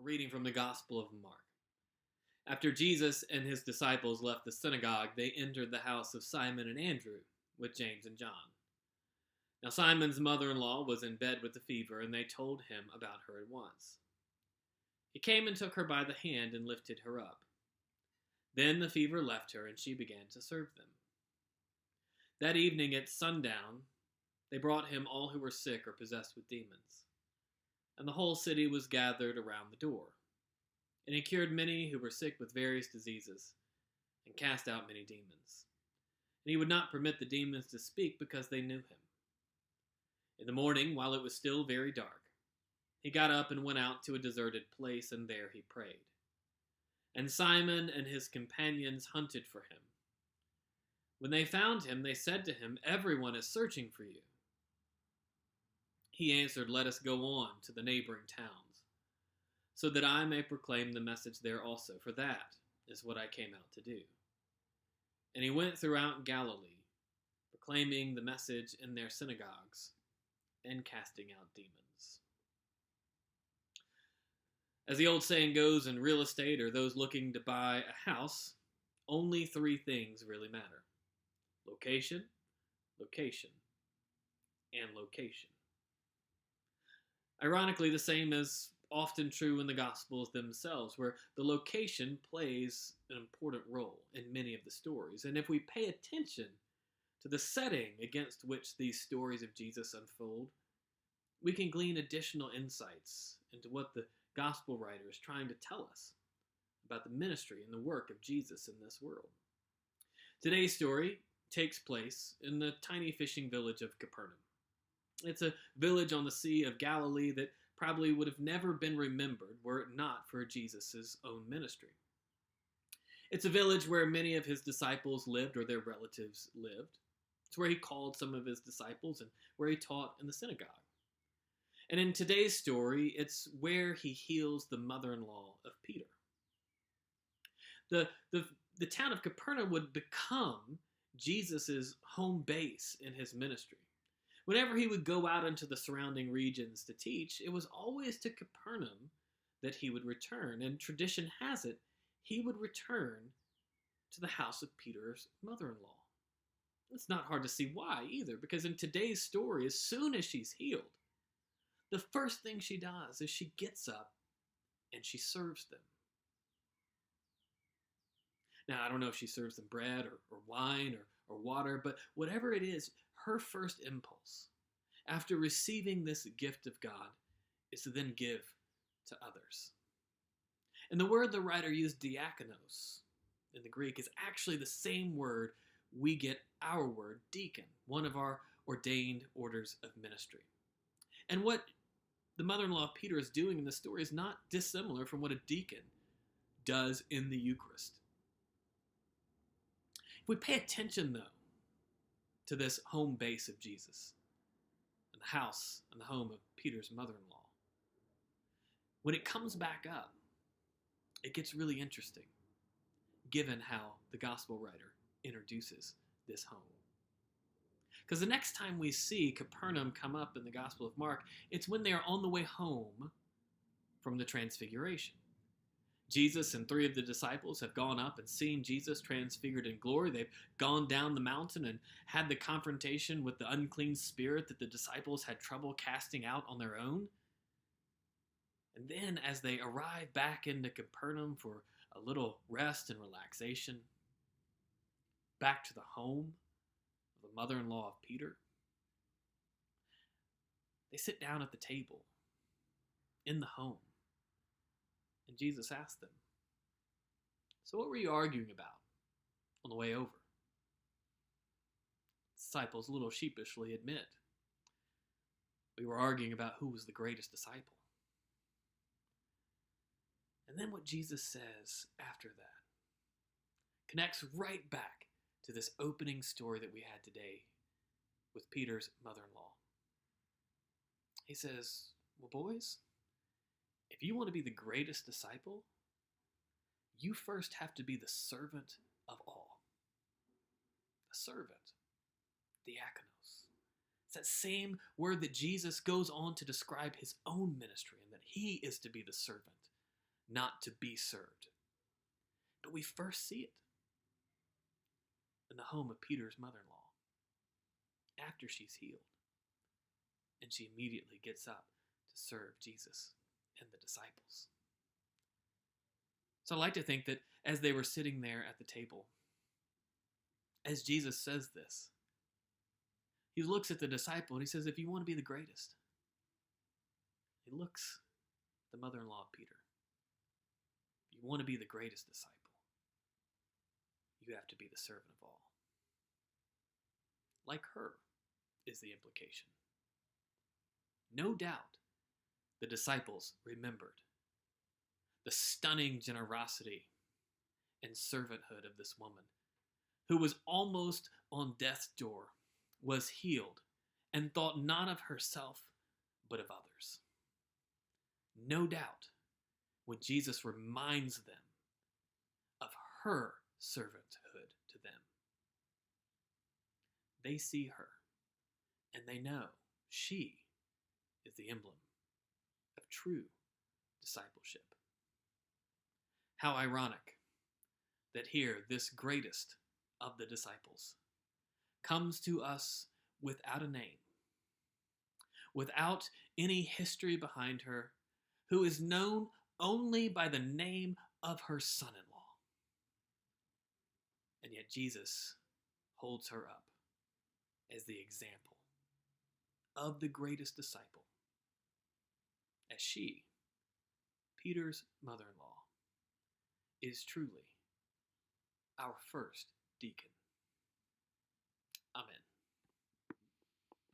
A reading from the Gospel of Mark. After Jesus and his disciples left the synagogue, they entered the house of Simon and Andrew with James and John. Now Simon's mother-in-law was in bed with a fever, and they told him about her at once. He came and took her by the hand and lifted her up. Then the fever left her, and she began to serve them. That evening at sundown, they brought him all who were sick or possessed with demons. And the whole city was gathered around the door. And he cured many who were sick with various diseases, and cast out many demons. And he would not permit the demons to speak because they knew him. In the morning, while it was still very dark, he got up and went out to a deserted place, and there he prayed. And Simon and his companions hunted for him. When they found him, they said to him, "Everyone is searching for you." He answered, "Let us go on to the neighboring towns, so that I may proclaim the message there also, for that is what I came out to do." And he went throughout Galilee, proclaiming the message in their synagogues and casting out demons. As the old saying goes in real estate or those looking to buy a house, only three things really matter: location, location, and location. Ironically, the same is often true in the Gospels themselves, where the location plays an important role in many of the stories. And if we pay attention to the setting against which these stories of Jesus unfold, we can glean additional insights into what the Gospel writer is trying to tell us about the ministry and the work of Jesus in this world. Today's story takes place in the tiny fishing village of Capernaum. It's a village on the Sea of Galilee that probably would have never been remembered were it not for Jesus' own ministry. It's a village where many of his disciples lived or their relatives lived. It's where he called some of his disciples and where he taught in the synagogue. And in today's story, it's where he heals the mother-in-law of Peter. The town of Capernaum would become Jesus' home base in his ministry. Whenever he would go out into the surrounding regions to teach, it was always to Capernaum that he would return. And tradition has it, he would return to the house of Peter's mother-in-law. It's not hard to see why either, because in today's story, as soon as she's healed, the first thing she does is she gets up and she serves them. Now, I don't know if she serves them bread or wine or water, but whatever it is, her first impulse after receiving this gift of God is to then give to others. And the word the writer used, diakonos, in the Greek, is actually the same word we get our word deacon, one of our ordained orders of ministry. And what the mother-in-law of Peter is doing in the story is not dissimilar from what a deacon does in the Eucharist. If we pay attention, though, to this home base of Jesus, and the house and the home of Peter's mother-in-law, when it comes back up, it gets really interesting, given how the gospel writer introduces this home. Because the next time we see Capernaum come up in the Gospel of Mark, it's when they are on the way home from the Transfiguration. Jesus and three of the disciples have gone up and seen Jesus transfigured in glory. They've gone down the mountain and had the confrontation with the unclean spirit that the disciples had trouble casting out on their own. And then as they arrive back into Capernaum for a little rest and relaxation, back to the home of the mother-in-law of Peter, they sit down at the table in the home. And Jesus asked them, "So what were you arguing about on the way over?" The disciples a little sheepishly admit, "We were arguing about who was the greatest disciple." And then what Jesus says after that connects right back to this opening story that we had today with Peter's mother-in-law. He says, "Well, boys, if you want to be the greatest disciple, you first have to be the servant of all." The servant, diakonos. It's that same word that Jesus goes on to describe his own ministry, and that he is to be the servant not to be served. But we first see it in the home of Peter's mother-in-law after she's healed. And she immediately gets up to serve Jesus and the disciples. So I like to think that as they were sitting there at the table, as Jesus says this, he looks at the disciple and he says, if you want to be the greatest, he looks at the mother-in-law of Peter. If you want to be the greatest disciple, you have to be the servant of all. Like her is the implication. No doubt the disciples remembered the stunning generosity and servanthood of this woman who was almost on death's door, was healed, and thought not of herself but of others. No doubt when Jesus reminds them of her servanthood to them, they see her and they know she is the emblem of true discipleship. How ironic that here this greatest of the disciples comes to us without a name, without any history behind her, who is known only by the name of her son-in-law. And yet Jesus holds her up as the example of the greatest disciple, as she, Peter's mother-in-law, is truly our first deacon.